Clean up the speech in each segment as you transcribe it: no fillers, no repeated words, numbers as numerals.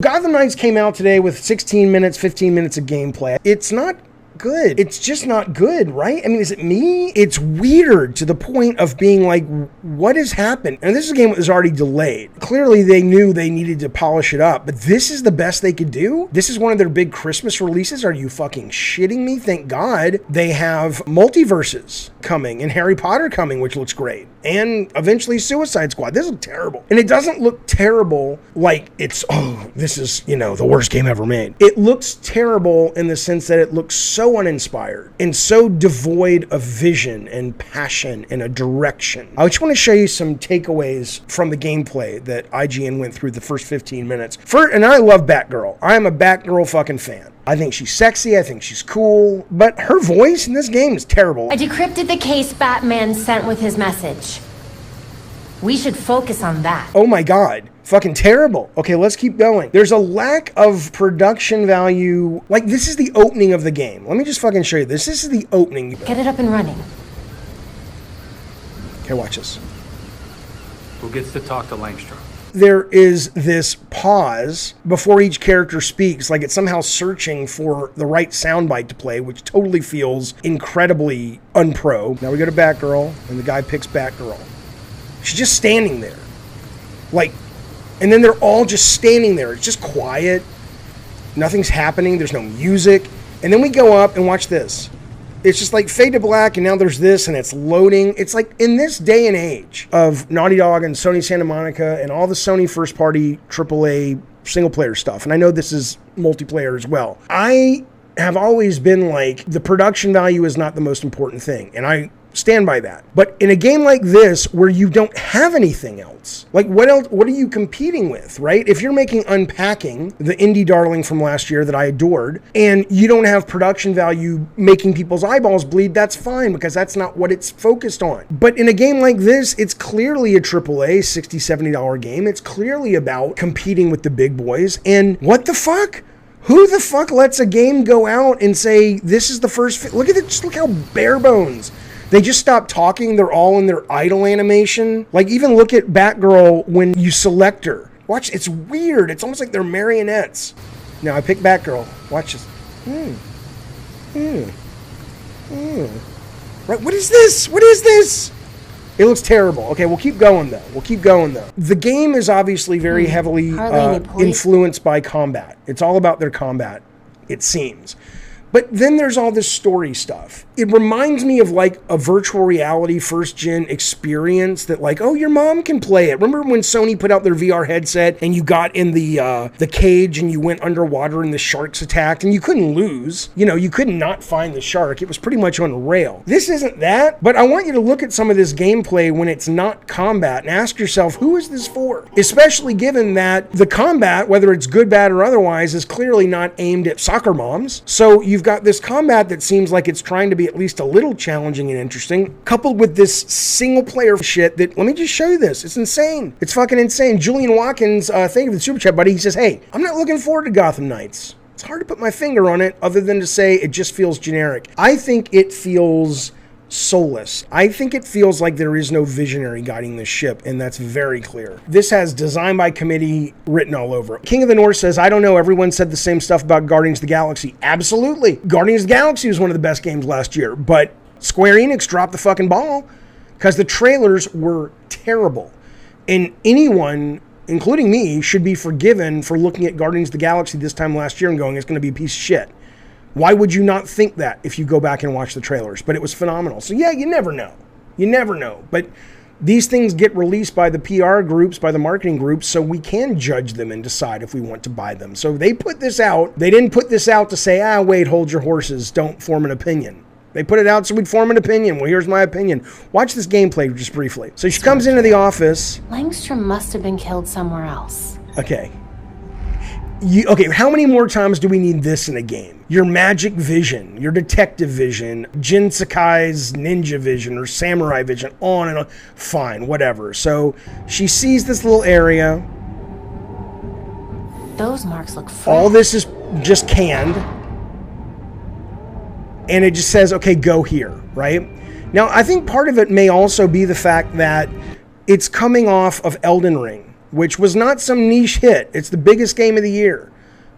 Gotham Knights came out today with 16 minutes, 15 minutes of gameplay. It's not good. It's just not good, right? I mean, is it me? It's weird to the point of being like, what has happened? And this is a game that was already delayed. Clearly, they knew they needed to polish it up, but this is the best they could do? This is one of their big Christmas releases? Are you fucking shitting me? Thank God they have multiverses coming and Harry Potter coming, which looks great. And eventually Suicide Squad. This looks terrible. And it doesn't look terrible like it's, oh, this is, the worst game ever made. It looks terrible in the sense that it looks so uninspired and so devoid of vision and passion and a direction. I just want to show you some takeaways from the gameplay that IGN went through the first 15 minutes. And I love Batgirl. I am a Batgirl fucking fan. I think she's sexy, I think she's cool, but her voice in this game is terrible. I decrypted the case Batman sent with his message. We should focus on that. Oh my God. Fucking terrible. Okay, let's keep going. There's a lack of production value. Like, this is the opening of the game. Let me just fucking show you this. This is the opening. Get it up and running. Okay, watch this. Who gets to talk to Langstrom? There is this pause before each character speaks, like it's somehow searching for the right soundbite to play, which totally feels incredibly unpro. Now we go to Batgirl, and the guy picks Batgirl. She's just standing there. Like, and then they're all just standing there. It's just quiet. Nothing's happening. There's no music. And then we go up and watch this. It's just like fade to black, and now there's this, and it's loading. It's like in this day and age of Naughty Dog and Sony Santa Monica and all the Sony first-party AAA single-player stuff, and I know this is multiplayer as well, I have always been like, the production value is not the most important thing, and I stand by that. But in a game like this, where you don't have anything else, like what else? What are you competing with, right? If you're making Unpacking, the indie darling from last year that I adored, and you don't have production value making people's eyeballs bleed, that's fine, because that's not what it's focused on. But in a game like this, it's clearly a AAA $60, $70 game. It's clearly about competing with the big boys. And what the fuck? Who the fuck lets a game go out and say, this is the first... Look at it, just look how bare bones. They just stopped talking. They're all in their idle animation. Like, even look at Batgirl when you select her. Watch, it's weird. It's almost like they're marionettes. Now, I pick Batgirl. Watch this. Right, what is this? What is this? It looks terrible. Okay, we'll keep going, though. The game is obviously very heavily influenced by combat. It's all about their combat, it seems. But then there's all this story stuff. It reminds me of like a virtual reality first-gen experience that like, oh, your mom can play it. Remember when Sony put out their VR headset and you got in the cage and you went underwater and the sharks attacked and you couldn't lose? You could not find the shark. It was pretty much on rail. This isn't that, but I want you to look at some of this gameplay when it's not combat and ask yourself, who is this for? Especially given that the combat, whether it's good, bad, or otherwise, is clearly not aimed at soccer moms. So you've got this combat that seems like it's trying to be at least a little challenging and interesting, coupled with this single player shit that, let me just show you this. It's insane. It's fucking insane. Julian Watkins, thank you for the super chat, buddy. He says, hey, I'm not looking forward to Gotham Knights. It's hard to put my finger on it other than to say it just feels generic. I think it feels soulless. I think it feels like there is no visionary guiding this ship, and that's very clear. This has design by committee written all over it. King of the North says, I don't know, everyone said the same stuff about Guardians of the Galaxy. Absolutely. Guardians of the Galaxy was one of the best games last year, but Square Enix dropped the fucking ball because the trailers were terrible. And anyone, including me, should be forgiven for looking at Guardians of the Galaxy this time last year and going, it's going to be a piece of shit. Why would you not think that if you go back and watch the trailers? But it was phenomenal. So yeah, you never know. You never know. But these things get released by the PR groups, by the marketing groups, so we can judge them and decide if we want to buy them. So they put this out. They didn't put this out to say, wait, hold your horses. Don't form an opinion. They put it out so we'd form an opinion. Well, here's my opinion. Watch this gameplay just briefly. So she comes into the office. Langstrom must have been killed somewhere else. Okay. Okay, how many more times do we need this in a game? Your magic vision, your detective vision, Jin Sakai's ninja vision or samurai vision, on and on. Fine, whatever. So she sees this little area. Those marks look fresh. All this is just canned. And it just says, okay, go here, right? Now, I think part of it may also be the fact that it's coming off of Elden Ring. which was not some niche hit. It's the biggest game of the year.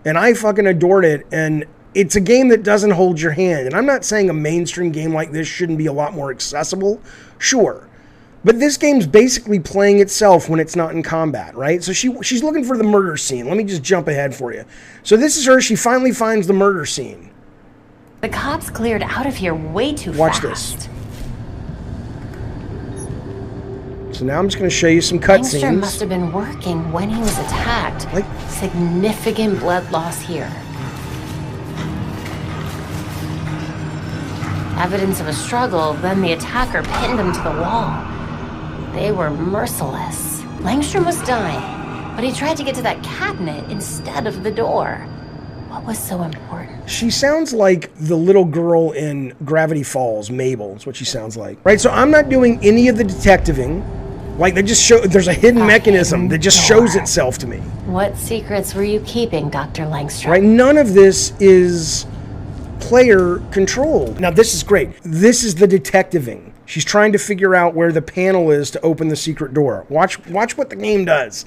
And I fucking adored it. And it's a game that doesn't hold your hand. And I'm not saying a mainstream game like this shouldn't be a lot more accessible. Sure. But this game's basically playing itself when it's not in combat, right? So she's looking for the murder scene. Let me just jump ahead for you. So this is her. She finally finds the murder scene. The cops cleared out of here way too fast. Watch this. So now I'm just going to show you some cutscenes. Langstrom must have been working when he was attacked. Significant blood loss here. Evidence of a struggle, then the attacker pinned him to the wall. They were merciless. Langstrom was dying, but he tried to get to that cabinet instead of the door. What was so important? She sounds like the little girl in Gravity Falls, Mabel. That's what she sounds like. Right, so I'm not doing any of the detectiving. Like, they just show, there's a hidden mechanism that just shows itself to me. What secrets were you keeping, Dr. Langstrom? Right, none of this is player controlled. Now, this is great. This is the detectiving. She's trying to figure out where the panel is to open the secret door. Watch what the game does.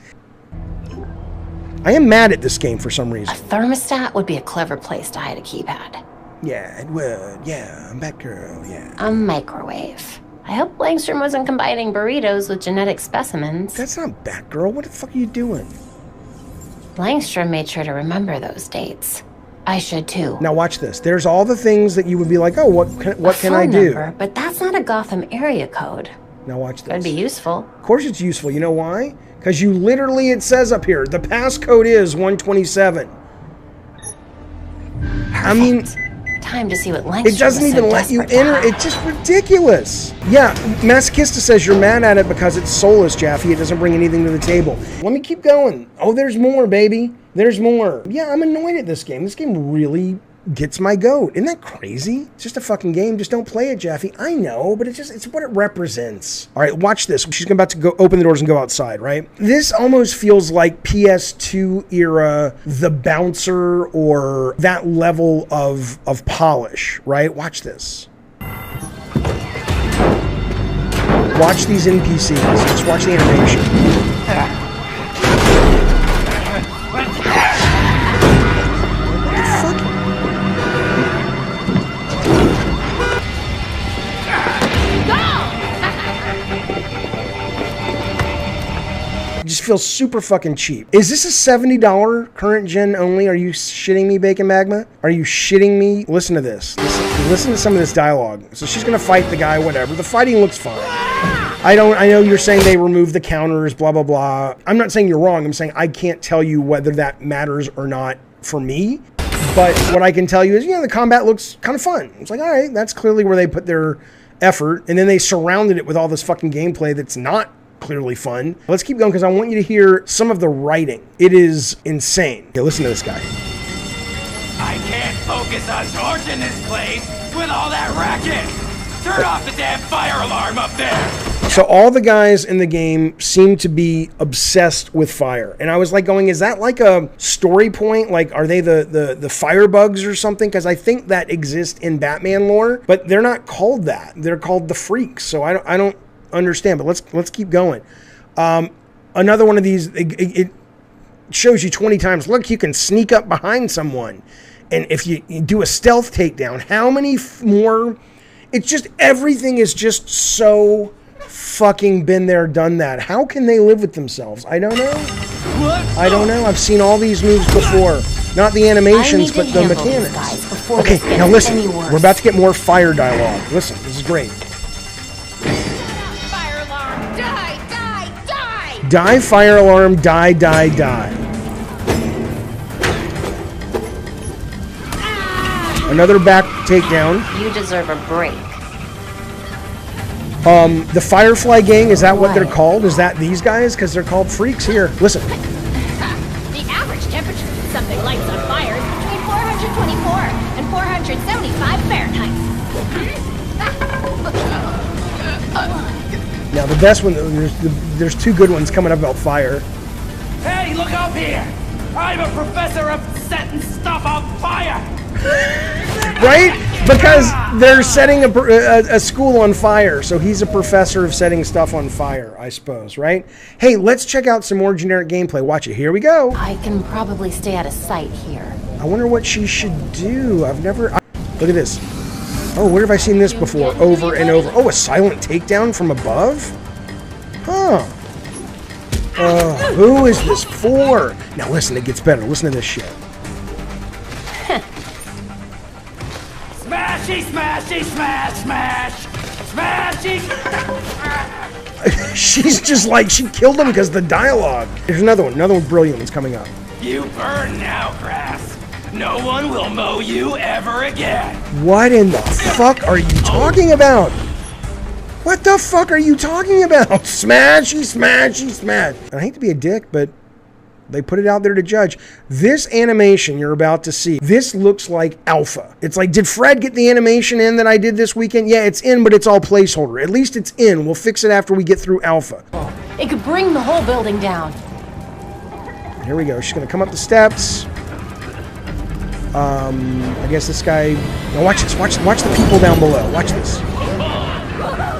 I am mad at this game for some reason. A thermostat would be a clever place to hide a keypad. Yeah, it would. Yeah, I'm Batgirl, yeah. A microwave. I hope Langstrom wasn't combining burritos with genetic specimens. That's not Batgirl. What the fuck are you doing? Langstrom made sure to remember those dates. I should too. Now watch this. There's all the things that you would be like, oh, what can I do? Number, but that's not a Gotham area code. Now watch this. That'd be useful. Of course it's useful. You know why? Because you literally, it says up here, the passcode is 127. Perfect. I mean, time to see what Langstrom it doesn't even let you enter. It's just ridiculous. Yeah, Masochista says you're mad at it because it's soulless, Jaffe. It doesn't bring anything to the table. Let me keep going. Oh, there's more, baby. There's more. Yeah, I'm annoyed at this game. This game really gets my goat. Isn't that crazy? It's just a fucking game. Just don't play it, Jaffe. I know, but it's what it represents. All right, watch this. She's about to go open the doors and go outside, right? This almost feels like PS2 era, The Bouncer, or that level of polish, right? Watch this. Watch these NPCs. Just watch the animation. Just feels super fucking cheap. Is this a $70 current gen only? Are you shitting me, Bacon Magma? Are you shitting me? Listen to this. Listen to some of this dialogue. So she's gonna fight the guy, whatever. The fighting looks fine. I know you're saying they removed the counters, blah, blah, blah. I'm not saying you're wrong. I'm saying I can't tell you whether that matters or not for me. But what I can tell you is, the combat looks kind of fun. It's like, all right, that's clearly where they put their effort. And then they surrounded it with all this fucking gameplay that's not clearly fun. Let's keep going because I want you to hear some of the writing. It is insane. Okay, listen to this guy. I can't focus on torching this place with all that racket. Turn off the damn fire alarm up there. So all the guys in the game seem to be obsessed with fire. And I was like going, is that like a story point? Like, are they the firebugs or something? Because I think that exists in Batman lore, but they're not called that. They're called the Freaks. So I don't understand, but let's keep going. Another one of these, it shows you 20 times, look, you can sneak up behind someone. And if you do a stealth takedown, how many more? It's just, everything is just so fucking been there, done that. How can they live with themselves? I don't know. I don't know. I've seen all these moves before. Not the animations, but the mechanics. Okay, now listen. We're about to get more fire dialogue. Listen, this is great. Fire alarm! Die! Die! Die! Die, fire alarm, die, die, die. Another back takedown. You deserve a break. The Firefly Gang, is that what they're called? Is that these guys? Because they're called freaks here. Listen. The average temperature when something lights on fire is between 424 and 475 Fahrenheit. Now the best one, there's two good ones coming up about fire. Hey, look up here! I'm a professor of setting stuff on fire! Right? Because they're setting a school on fire, so he's a professor of setting stuff on fire, I suppose, right? Hey, let's check out some more generic gameplay. Watch it. Here we go. I can probably stay out of sight here. I wonder what she should do. Look at this. Oh, where have I seen this before? Over and over. Oh, a silent takedown from above? Huh. Who is this for? Now listen, it gets better. Listen to this shit. Smashy, smashy, smash, smash! Smashy! She's just like, she killed him because the dialogue. There's another one brilliant one's coming up. You burn now, grass. No one will mow you ever again. What in the fuck are you talking about? What the fuck are you talking about? Smashy, smashy, smash. I hate to be a dick, but they put it out there to judge. This animation you're about to see, this looks like alpha. It's like, did Fred get the animation in that I did this weekend? Yeah, it's in, but it's all placeholder. At least it's in. We'll fix it after we get through alpha. It could bring the whole building down. Here we go. She's going to come up the steps. I guess this guy... Now watch this. Watch the people down below. Watch this.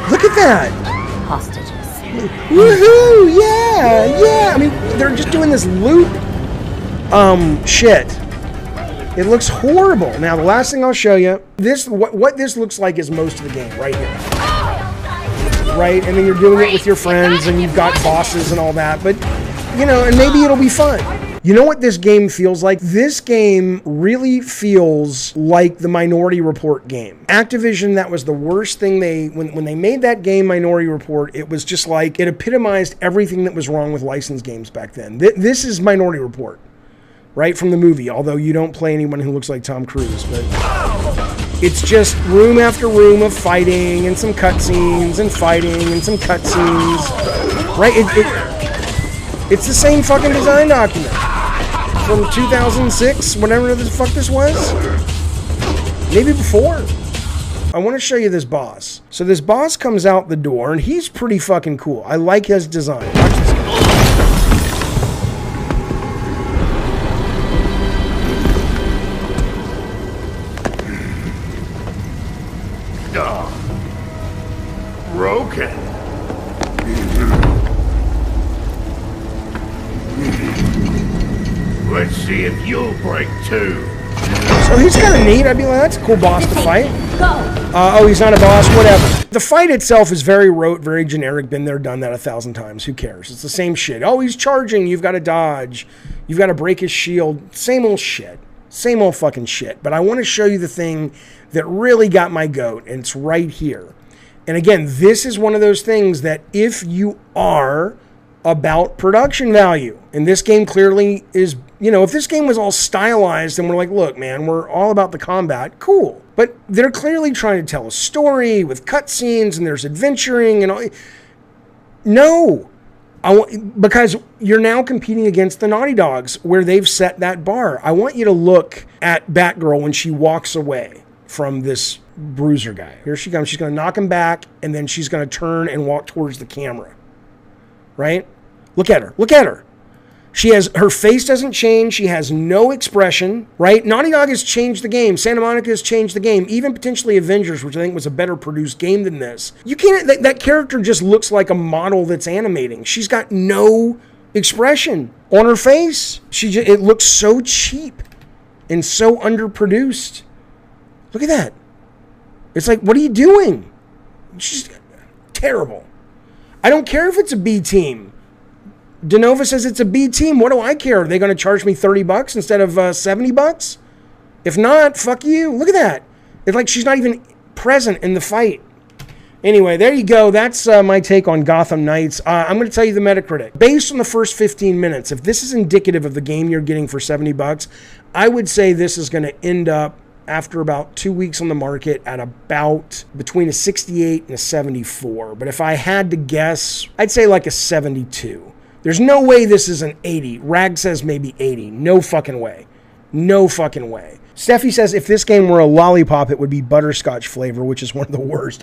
Look at that. Hostages. Woohoo! Yeah! I mean, they're just doing this loop. Shit. It looks horrible. Now, the last thing I'll show you, what this looks like is most of the game right here. Right? And then you're doing it with your friends, and you've got bosses and all that. But, you know, and maybe it'll be fun. You know what this game feels like? This game really feels like the Minority Report game. Activision, that was the worst thing when they made that game, Minority Report, it was just like, it epitomized everything that was wrong with licensed games back then. This is Minority Report, right from the movie, although you don't play anyone who looks like Tom Cruise, but it's just room after room of fighting and some cutscenes and fighting and some cutscenes, right? It's the same fucking design document from 2006, whatever the fuck this was. Maybe before. I want to show you this boss. So this boss comes out the door, and he's pretty fucking cool. I like his design. Watch this guy. Broken. Let's see if you'll break too. So he's kind of neat. I'd be like, that's a cool boss to fight. Oh, he's not a boss, whatever. The fight itself is very rote, very generic. Been there, done that 1,000 times. Who cares? It's the same shit. Oh, he's charging. You've got to dodge. You've got to break his shield. Same old shit. Same old fucking shit. But I want to show you the thing that really got my goat, and it's right here. And again, this is one of those things that if you are about production value, and this game clearly is, you know, if this game was all stylized and we're like, look, man, we're all about the combat, cool. But they're clearly trying to tell a story with cutscenes and there's adventuring and all. No. Because you're now competing against the Naughty Dogs where they've set that bar. I want you to look at Batgirl when she walks away from this bruiser guy. Here she comes. She's going to knock him back, and then she's going to turn and walk towards the camera. Right? Look at her. Look at her. Her face doesn't change. She has no expression, right? Naughty Dog has changed the game. Santa Monica has changed the game. Even potentially Avengers, which I think was a better produced game than this. You can't, that character just looks like a model that's animating. She's got no expression on her face. It looks so cheap and so underproduced. Look at that. It's like, what are you doing? She's terrible. I don't care if it's a B team. Denova says it's a B team. What do I care? Are they going to charge me $30 instead of $70? If not, fuck you. Look at that. It's like she's not even present in the fight. Anyway, there you go. That's my take on Gotham Knights. I'm going to tell you the Metacritic. Based on the first 15 minutes, if this is indicative of the game you're getting for $70, I would say this is going to end up after about 2 weeks on the market at about between a 68 and a 74. But if I had to guess, I'd say like a 72. There's no way this is an 80. Rag says maybe 80. No fucking way. No fucking way. Steffi says if this game were a lollipop, it would be butterscotch flavor, which is one of the worst.